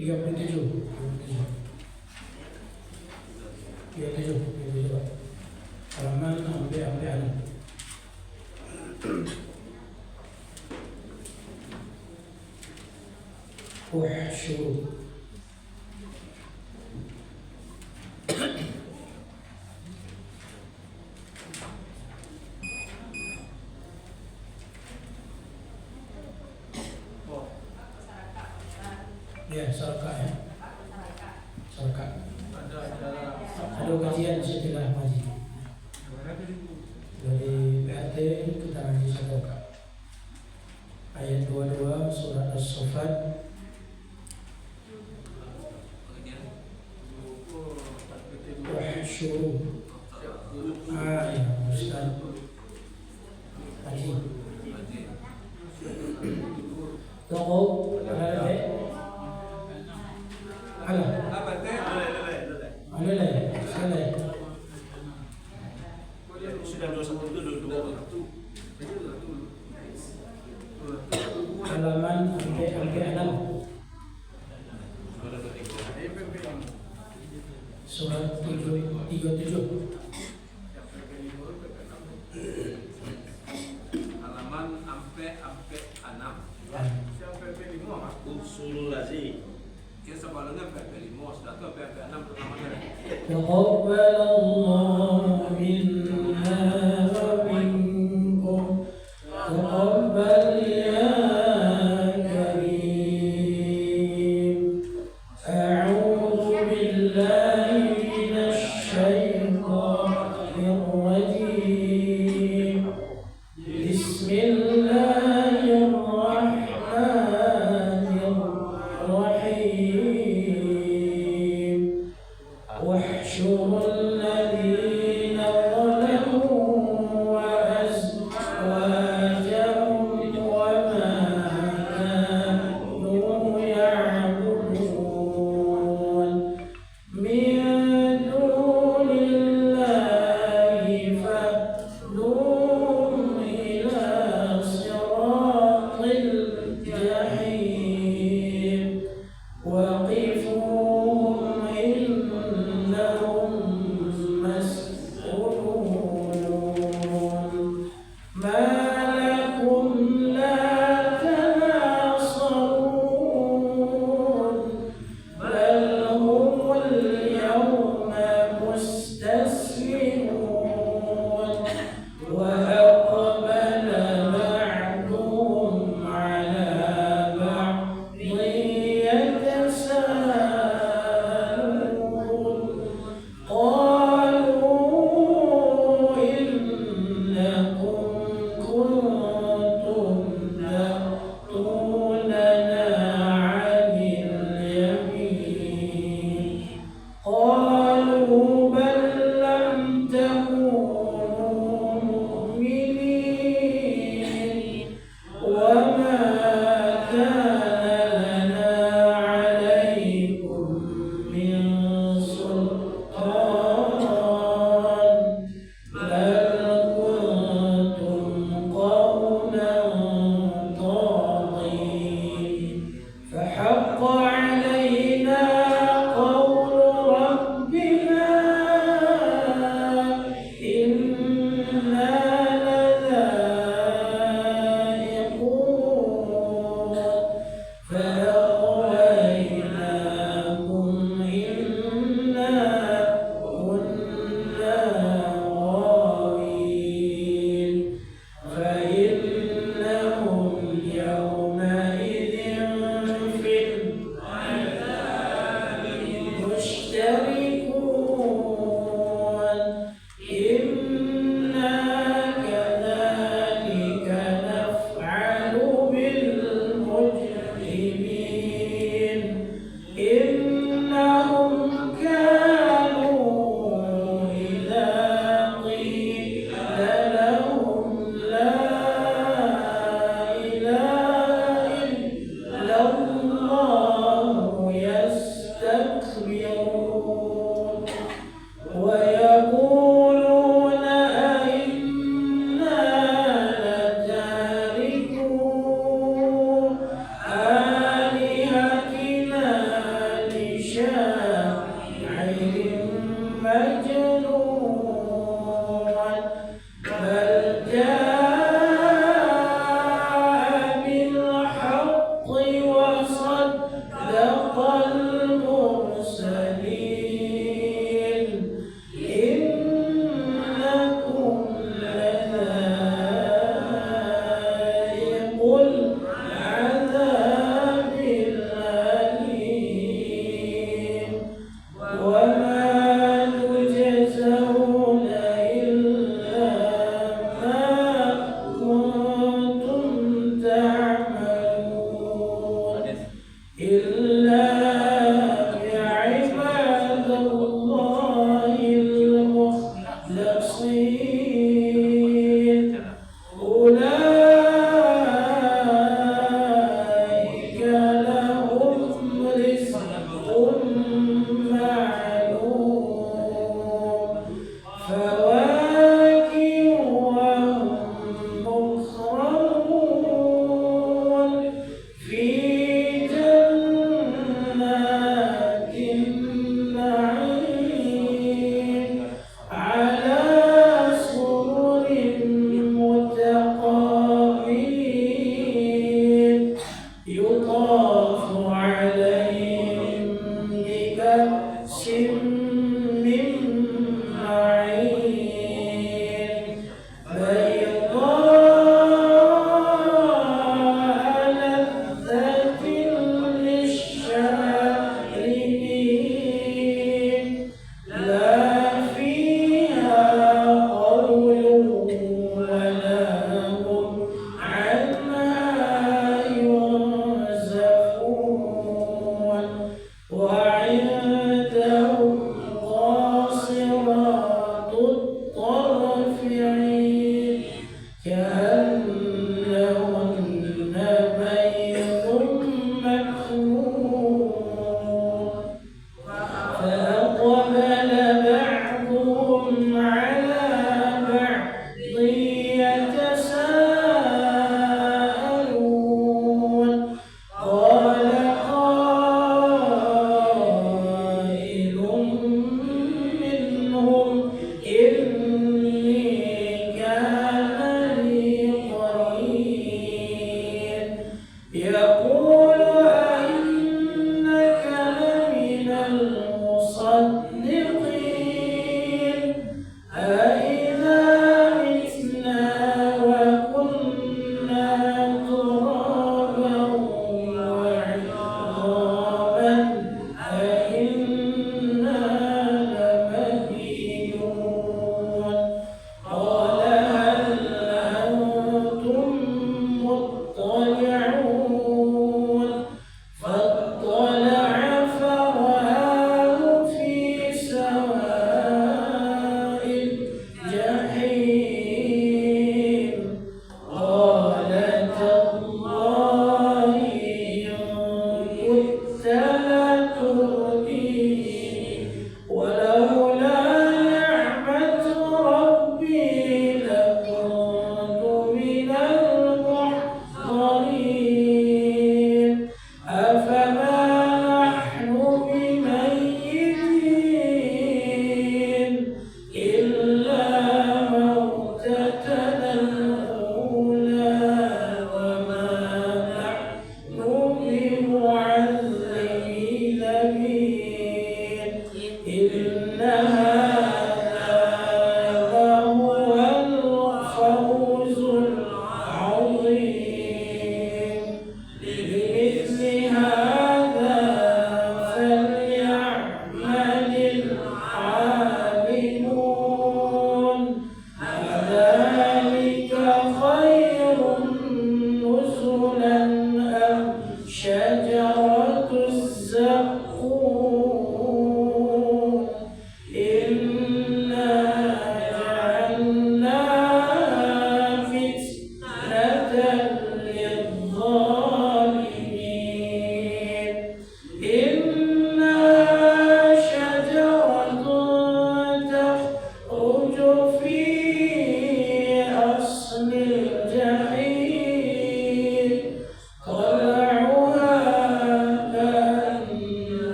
37. 37. Halaman sampai anu. Uhsyuru. Ya, sarka ya. Sarka. Ada kajian istilah ngaji. Dari PRT kita ngaji sarka. Ayat 22 surat As-Saffat. Uhsyuru. Ya, Ustaz. Haji. Toko. Halaman sampai 6. Surat 37. Halaman sampai 6. Usulul Lazi. Yang sebelumnya PP5, sudah itu PP6 pertamanya. Taqabbalallahu minna wa minkum. Taqabbal ya karim. A'udzu billahi minasy syaithanir rajim. Bismillahirrahmanirrahim. Wahsyurul ladzina zalamu wa azwajahum wa ma kanu ya'budun min dunillahi fahdum ila siratil jahim wa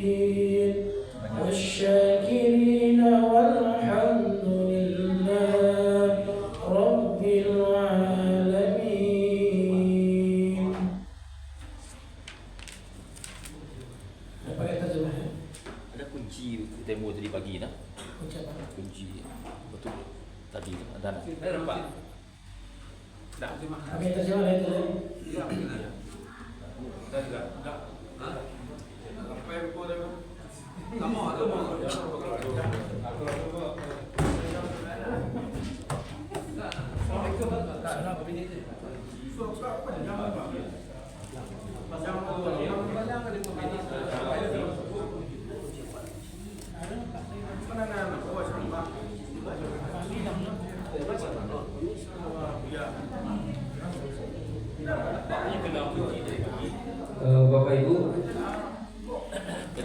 الصابرين والشاكرين والحمد لله رب العالمين. Apa kata terjemahnya? Ada kunci demo tadi pagi dah. Kunci apa? Kunci betul tadi tu ada nak. Dah nampak. Dah terima kasih. Apa yang terjemah itu? Dah benar. Dah juga. Dah. Ha? Apa yang kau dah? Kamu ada mau? Assalamualaikum. Salam begini tu. So apa jangan apa? Jangan apa? Jangan ada begini. Mana nak bawa sama? Bapak Ibu,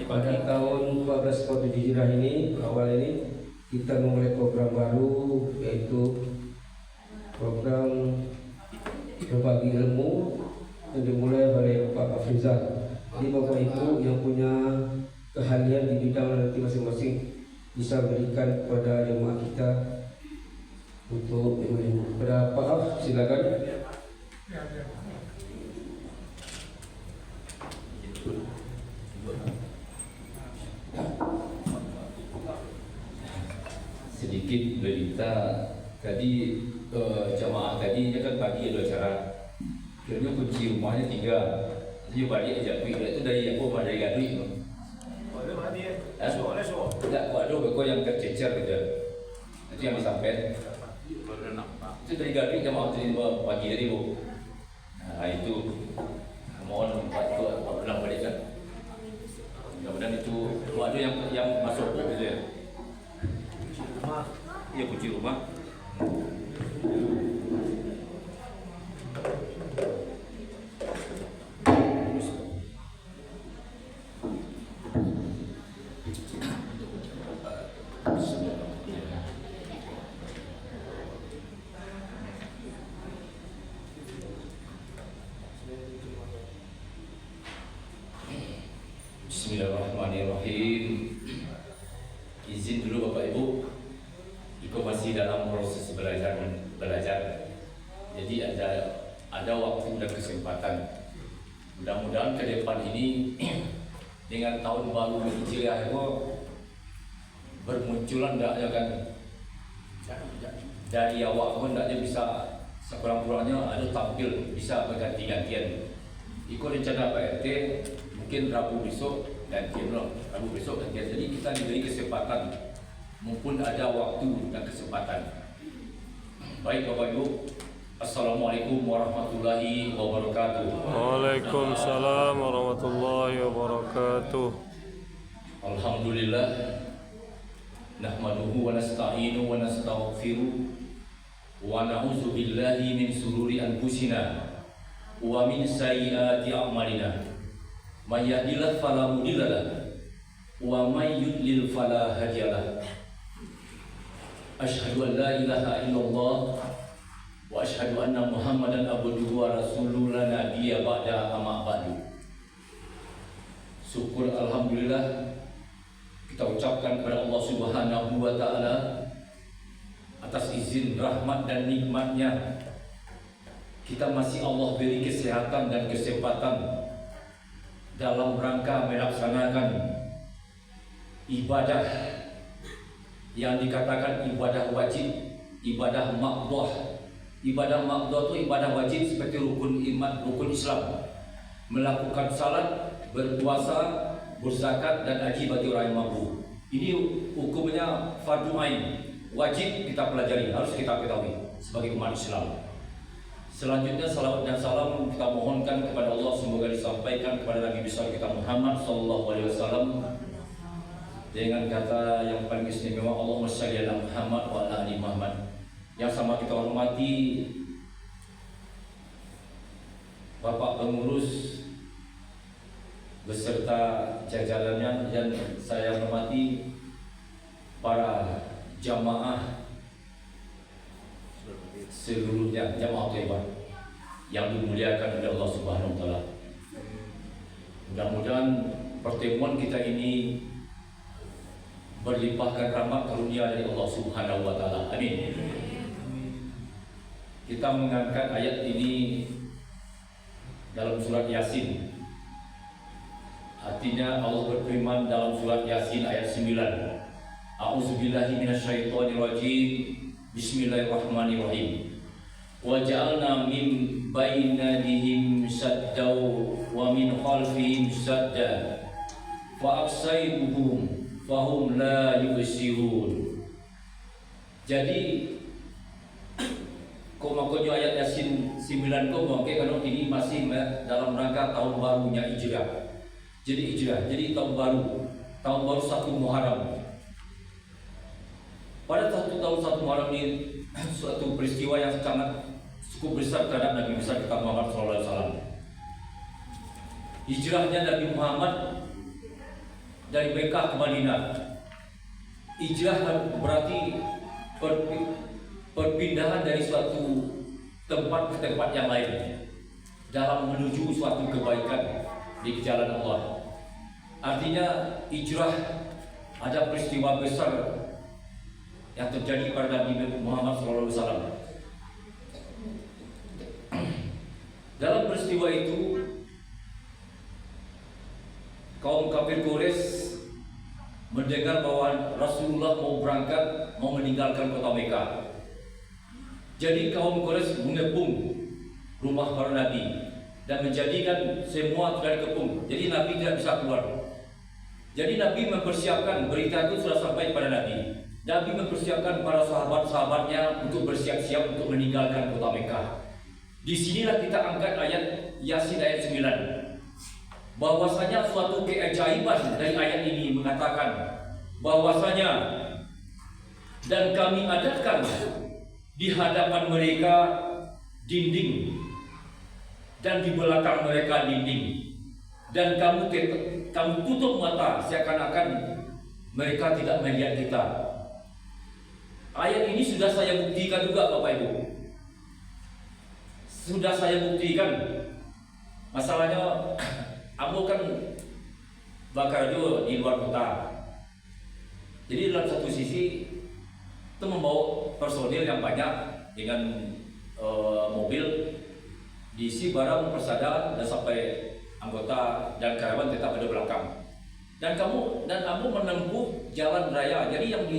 pada tahun 1447 Hijrah ini, awal ini kita memulai program baru, yaitu program berbagi ilmu yang dimulai oleh Pak Afrizal. Jadi Bapak Ibu yang punya keahlian di bidang nanti masing-masing bisa berikan kepada jemaah kita untuk ilmu. Pada Pak Af, silakan. Sedikit berita tadi jamaah tadi dia kan pagi ada acara. Dia kunci rumahnya 3. Dia balik aja pergi itu dari apa dari Gadui tu. Tak waduh kau yang tercecer gitu. Itu yang disampaikan. Itu dari Gadui jamaah tu pagi tadi bu. Nah itu mohon bantu pulang balik kan. Mudah-mudahan itu waduh yang masuk gitu ya. Ya kunci rumah. Bismillahirrahmanirrahim. Izin dulu Bapak Ibu, Iko masih dalam proses belajar. Jadi ada waktu dan kesempatan. Mudah-mudahan ke depan ini dengan tahun baru Hijriah itu bermunculan ya kan dari awak pun hendaknya bisa sekurang-kurangnya ada tampil bisa berganti-gantian. Iko rencana Pak RT mungkin Rabu besok gantian loh, Rabu besok gantian. Jadi kita diberi kesempatan mumpun ada waktu dan kesempatan. Baik Bapak Ibu, Assalamualaikum warahmatullahi wabarakatuh. Waalaikumsalam warahmatullahi wabarakatuh. Alhamdulillah, nahmaduhu wa nasta'inu wa nastaghfiruh wa na'udzu billahi min sururi anfusina wa min sayyiati a'malina. May yahdihillahu fala mudilla lahu wa may yudlil fala hadiya lahu. Asyhadu an la ilaha illallah wa asyhadu anna Muhammadan abduhu wa rasuluhu la nabiyya ba'da amma ba'du. Syukur alhamdulillah kita ucapkan kepada Allah Subhanahu wa taala atas izin rahmat dan nikmatnya kita masih Allah beri kesehatan dan kesempatan dalam rangka melaksanakan ibadah yang dikatakan ibadah wajib, ibadah maqdhah. Ibadah maqdhah itu ibadah wajib seperti rukun iman, rukun Islam. Melakukan salat, berpuasa, berzakat dan haji bagi orang yang mampu. Ini hukumnya fardu ain, wajib kita pelajari, harus kita ketahui sebagai umat Islam. Selanjutnya salawat dan salam kita mohonkan kepada Allah semoga disampaikan kepada Nabi besar kita Muhammad sallallahu alaihi wasallam dengan kata yang paling istimewa, Allahumma shalli ala Muhammad wa ala ali Muhammad. Yang sama kita hormati Bapak pengurus beserta jajarannya dan saya hormati para jamaah seluruhnya, jamaah Thayyibah yang dimuliakan oleh Allah Subhanahu wa taala. Mudah-mudahan pertemuan kita ini berlimpahkan rahmat karunia dari Allah Subhanahu wa taala. Amin. Kita mengangkat ayat ini dalam surat Yasin. Artinya Allah berfirman dalam surat Yasin ayat 9. A'udzubillahi minasyaitonirrajim. Bismillahirrahmanirrahim. Wa ja'alna min bainadihim saddaw wa min khalfihim sadda fa aqsaytuhum fahum la yubsirun. Jadi maksudnya ayat Yasin 9 kalau ini masih dalam rangka tahun barunya Hijrah. Jadi tahun baru 1 Muharram. Pada tahun 1 Muharram ini suatu peristiwa yang sangat cukup besar terhadap Nabi besar kita Muhammad SAW. Hijrahnya Nabi Muhammad dari Mekah ke Madinah. Hijrah berarti perpindahan dari suatu tempat ke tempat yang lain dalam menuju suatu kebaikan di jalan Allah. Artinya hijrah ada peristiwa besar yang terjadi pada Nabi Muhammad SAW. Dalam peristiwa itu kaum kafir Quraisy mendengar bahwa Rasulullah mau berangkat, mau meninggalkan kota Mekah. Jadi kaum Quraisy mengepung rumah para Nabi dan menjadikan semua sudah dikepung. Jadi Nabi tidak bisa keluar. Jadi Nabi mempersiapkan, berita itu sudah sampai pada Nabi. Nabi mempersiapkan para sahabat-sahabatnya untuk bersiap-siap untuk meninggalkan kota Mekah. Disinilah kita angkat ayat Yasin ayat 9. Bahwasanya suatu keajaiban dari ayat ini mengatakan bahwasanya dan kami adakan di hadapan mereka dinding dan di belakang mereka dinding, dan kamu tutup mata seakan-akan mereka tidak melihat kita. Ayat ini sudah saya buktikan juga Bapak Ibu. Sudah saya buktikan. Masalahnya Ambo kan bakar juga di luar kota. Jadi dalam satu sisi itu membawa personil yang banyak dengan mobil, diisi barang persada dan sampai anggota dan karyawan tetap ada belakang. Dan Ambo menempuh jalan raya. Jadi yang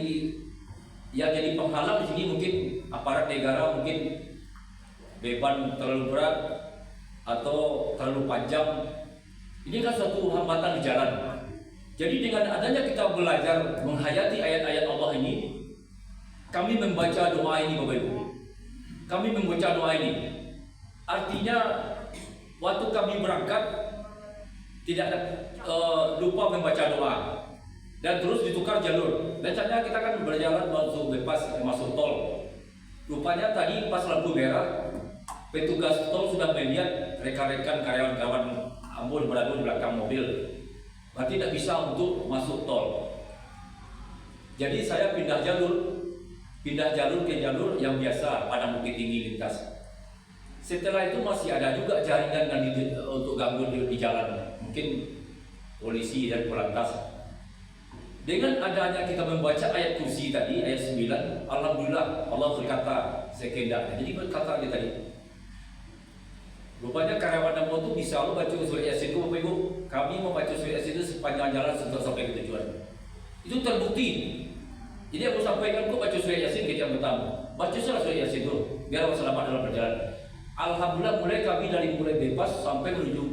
jadi penghalang di sini mungkin aparat negara, mungkin beban terlalu berat atau terlalu panjang. Ini kan suatu hambatan di jalan. Jadi dengan adanya kita belajar menghayati ayat-ayat Allah ini, kami membaca doa ini Bapak Ibu. Kami membaca doa ini. Artinya waktu kami berangkat tidak lupa membaca doa dan terus ditukar jalur. Biasanya kita kan berjalan masuk bebas masuk tol. Rupanya tadi pas lampu merah, petugas tol sudah melihat rekan-rekan karyawan-karyawan Ambon berada di belakang mobil. Berarti tidak bisa untuk masuk tol. Jadi saya pindah jalur ke jalur yang biasa pada Bukit Tinggi lintas. Setelah itu masih ada juga jaringan untuk ganggu di jalan, mungkin polisi dan polantas. Dengan adanya kita membaca ayat kursi tadi, ayat 9, alhamdulillah Allah berkata sekendaknya. Jadi berkata dia tadi. Rupanya karyawan Ambo itu bisa lo baca surat Yasin itu Bapak Ibu. Kami membaca surat Yasin itu sepanjang jalan sampai ke tujuan. Itu terbukti. Jadi aku sampaikan kok baca surat Yasin ke yang pertama. Baca surat Yasin itu biar selamat dalam perjalanan. Alhamdulillah mulai bebas sampai menuju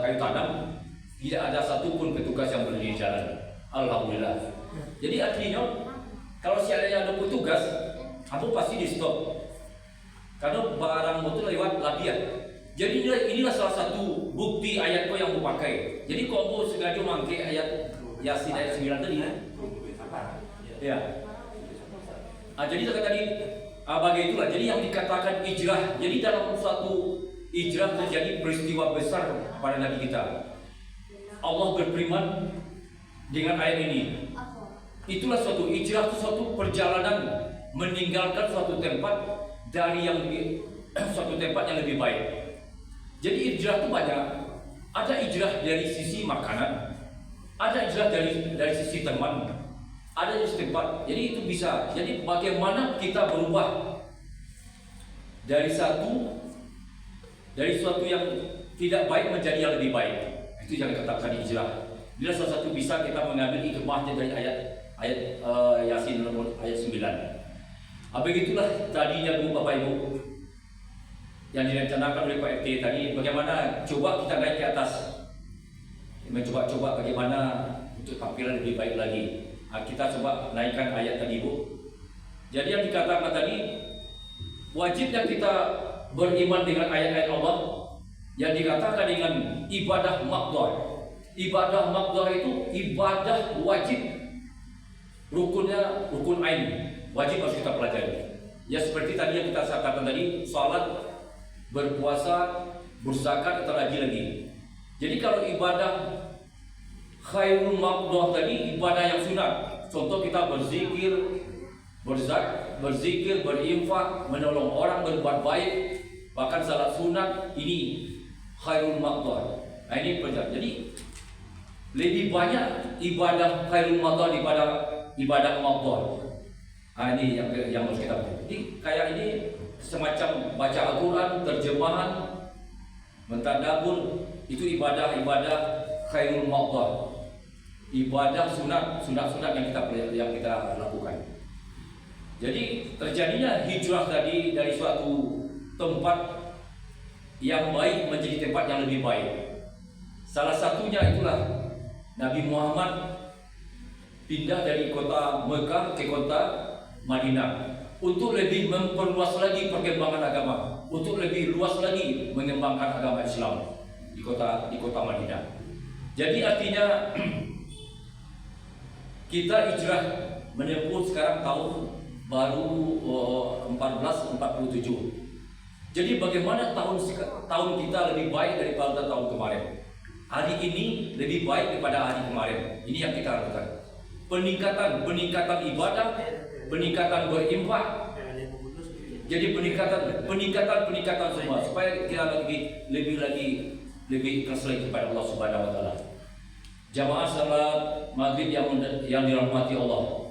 kayu tanam, tidak ada satupun petugas yang berdiri di jalan. Alhamdulillah. Jadi artinya kalau seandainya ada petugas, kamu pasti di stop. Karena barang itu lewat latihan. Jadi inilah salah satu bukti ayatku yang aku pakai. Jadi kalau aku sengaja memakai ayat Yasin ayat 9 tadi, ya. Jadi tadi bagi itulah. Jadi yang dikatakan hijrah. Jadi dalam suatu hijrah terjadi peristiwa besar pada Nabi kita. Allah berfirman dengan ayat ini. Itulah suatu hijrah, suatu perjalanan meninggalkan suatu tempat dari suatu tempat yang lebih baik. Jadi hijrah itu banyak. Ada hijrah dari sisi makanan, ada hijrah dari sisi teman, ada di tempat. Jadi itu bisa. Jadi bagaimana kita berubah dari suatu yang tidak baik menjadi yang lebih baik. Itu yang dikatakan hijrah. Bila salah satu bisa kita mengambil hikmahnya dari ayat Yasin ayat 9. Begitulah tadinya Bu Bapak Ibu yang direncanakan oleh Pak RT tadi, bagaimana coba kita naik ke atas, mencoba bagaimana untuk tampilan lebih baik lagi. Kita coba naikkan ayat tadi Bu. Jadi yang dikatakan tadi, wajibnya kita beriman dengan ayat-ayat Allah yang dikatakan dengan ibadah maqdah. Ibadah maqdah itu ibadah wajib, rukunnya rukun ain, wajib harus kita pelajari. Ya seperti tadi yang kita katakan tadi, salat, berpuasa, berzakat, atau lagi. Jadi kalau ibadah khairul maqdah tadi ibadah yang sunat. Contoh kita berzikir, berzikir, berinfak, menolong orang, berbuat baik, bahkan salat sunat, ini khairul maqdah. Nah ini pelajaran. Jadi lebih banyak ibadah khairul maqdah daripada ibadah maqdah. Nah ini yang harus kita. Jadi kayak ini semacam baca Al-Quran, terjemahan, mentadabur, itu ibadah khairul maqdah. Ibadah sunat yang kita lakukan. Jadi terjadinya hijrah tadi dari suatu tempat yang baik menjadi tempat yang lebih baik. Salah satunya itulah Nabi Muhammad pindah dari kota Mekah ke kota Madinah untuk lebih memperluas lagi perkembangan agama, untuk lebih luas lagi mengembangkan agama Islam di kota Madinah. Jadi artinya kita hijrah menempuh sekarang tahun baru 1447. Jadi bagaimana tahun kita lebih baik daripada tahun kemarin? Hari ini lebih baik daripada hari kemarin. Ini yang kita lakukan. Peningkatan ibadah, peningkatan berinfak. Jadi peningkatan semua supaya kita lebih ikhlas lagi kepada Allah Subhanahu wa taala. Jamaah salat maghrib yang dirahmati Allah.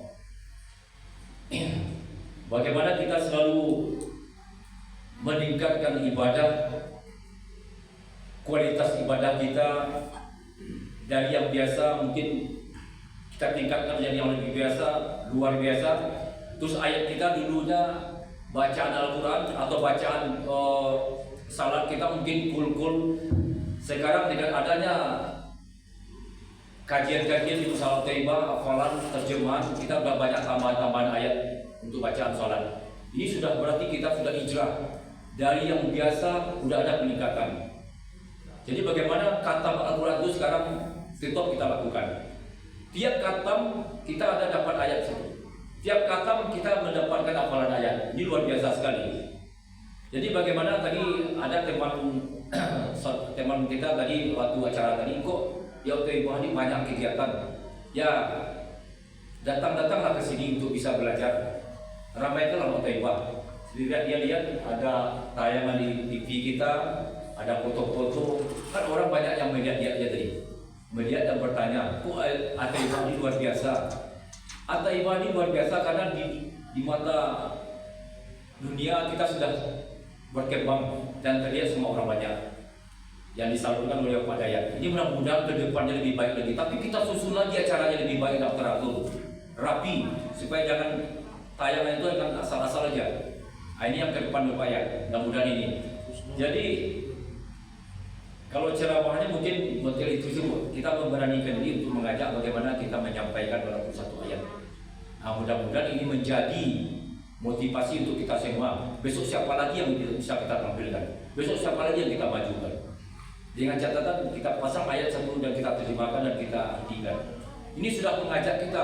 Bagaimana kita selalu meningkatkan ibadah, kualitas ibadah kita dari yang biasa mungkin kita tingkatkan menjadi yang lebih biasa, luar biasa. Terus ayat kita dulunya bacaan Al-Quran atau bacaan salat kita mungkin kul. Sekarang dengan adanya kajian-kajian di Musalah Thaibah, hafalan, terjemahan, kita sudah banyak tambahan-tambahan ayat untuk bacaan salat. Ini sudah berarti kita sudah hijrah dari yang biasa, sudah ada peningkatan. Jadi bagaimana khatam Al-Quran itu sekarang tetap kita lakukan. Tiap khatam kita ada dapat ayat satu. Tiap khatam kita mendapatkan hafalan ayat. Ini luar biasa sekali. Jadi bagaimana tadi ada teman kita tadi waktu acara tadi, kok ya Thaibah ini banyak kegiatan. Ya datanglah ke sini untuk bisa belajar. Ramaikanlah Thaibah. Dia lihat ada tayangan di TV kita, ada foto-foto. Kan orang banyak yang melihat dia tadi. Melihat dan bertanya, kok Thaibah ini luar biasa. Thaibah ini luar biasa karena di mata dunia kita sudah berkembang dan terlihat semua orang banyak yang disalurkan oleh Pak Dayat. Ini mudah-mudahan ke depannya lebih baik lagi. Tapi kita susun lagi acaranya lebih baik dan teratur, rapi, supaya jangan tayangan itu akan asal-asal aja. Ini yang ke depan berupaya, mudah-mudahan ini. Jadi kalau ceramahnya mungkin model itu semua, kita memberanikan diri untuk mengajak bagaimana kita menyampaikan 21 ayat. Mudah-mudahan ini menjadi motivasi untuk kita semua. Besok siapa lagi yang bisa kita tampilkan? Besok siapa lagi yang kita majukan? Dengan catatan kita pasang ayat satu dan kita terjemahkan dan kita artikan. Ini sudah mengajak kita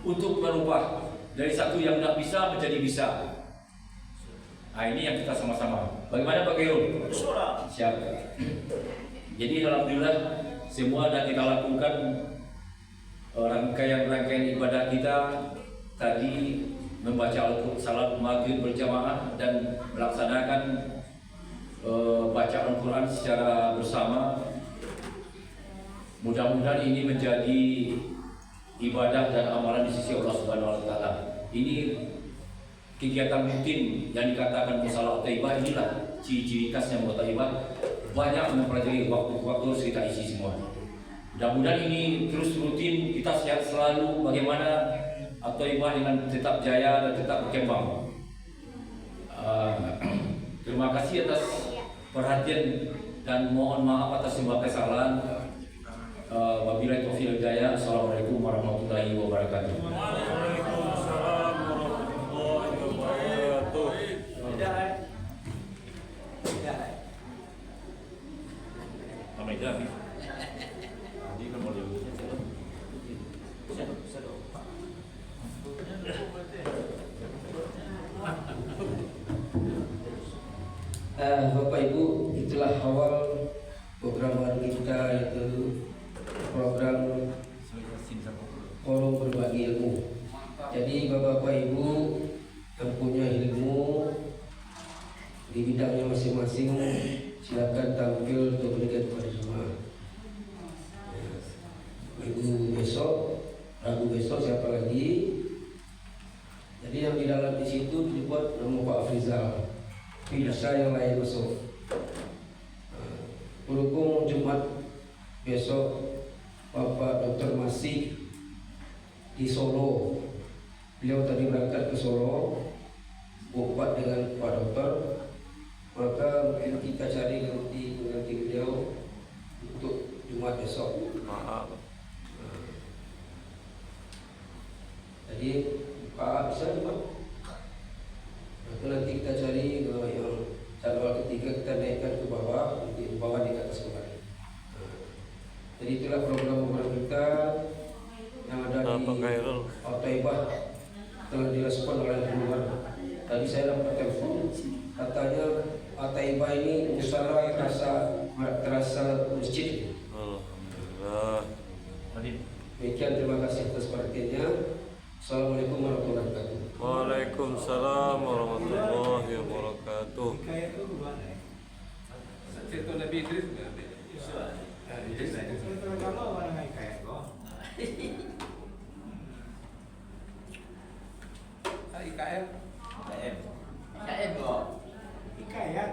untuk merubah dari satu yang tidak bisa menjadi bisa. Ini yang kita sama-sama. Bagaimana Pak Khairul? Siap. Jadi alhamdulillah semua sudah kita lakukan rangkaian ibadah kita tadi, membaca Al-Quran, salat maghrib berjamaah dan melaksanakan bacaan Al-Quran secara bersama. Mudah-mudahan ini menjadi ibadah dan amalan di sisi Allah Subhanahu wa taala. Ini kegiatan rutin yang dikatakan musalah thayyibah, inilah ciri-ciri khasnya thayyibah. Banyak mempelajari waktu-waktu harus kita isi semua. Mudah-mudahan ini terus rutin, kita sehat selalu, bagaimana thayyibah dengan tetap jaya dan tetap berkembang. Terima kasih atas perhatian dan mohon maaf atas semua kesalahan. Wabillahi taufiq wal hidayah. Assalamualaikum warahmatullahi wabarakatuh. Waalaikumsalam warahmatullahi wabarakatuh. Bapak Ibu, itulah awal program baru kita, yaitu program forum berbagi ilmu. Jadi Bapak Ibu yang punya ilmu di bidangnya masing-masing, silakan tampil untuk berikan kepada jemaah. Ibu besok, Rabu besok siapa lagi? Jadi yang di dalam di situ dibuat nama Pak Afrizal. Bisa yang lain masuk. Berhubung Jumat besok Bapak Dr. Masih di Solo, beliau tadi berangkat ke Solo berempat dengan Pak Dokter, maka mungkin kita cari ganti beliau untuk Jumat besok. Maaf. Jadi Pak bisa Pak? Itu nanti kita cari yang jadwal ketiga, kita naikkan ke bawah, di bawah di atas kembali. Jadi itulah program kita yang ada di Thayyibah, telah direspon oleh luar. Tadi saya dapat telepon, katanya Thayyibah ini musalah terasa masjid. Alhamdulillah. Demikian, terima kasih atas perhatiannya. Assalamualaikum warahmatullahi wabarakatuh. Waalaikumsalam warahmatullahi wabarakatuh. Cerita Nabi Idris nggak? IKM. IKM kok. IKM.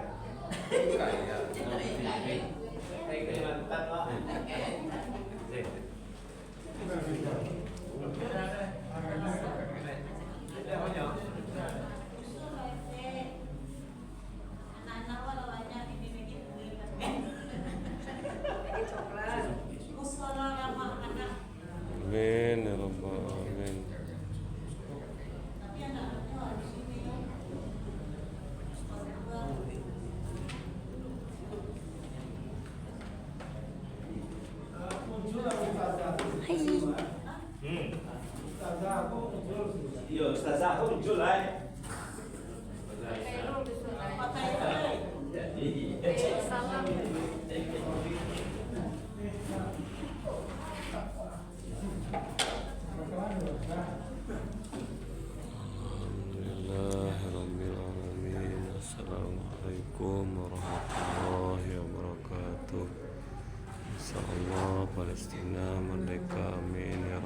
Amin ya rabbal alamin. Iya, ustazah aku muncul lah. Alhamdulillahirabbil alamin. Assalamualaikum warahmatullahi wabarakatuh. Insyaallah Palestina merdeka, amin ya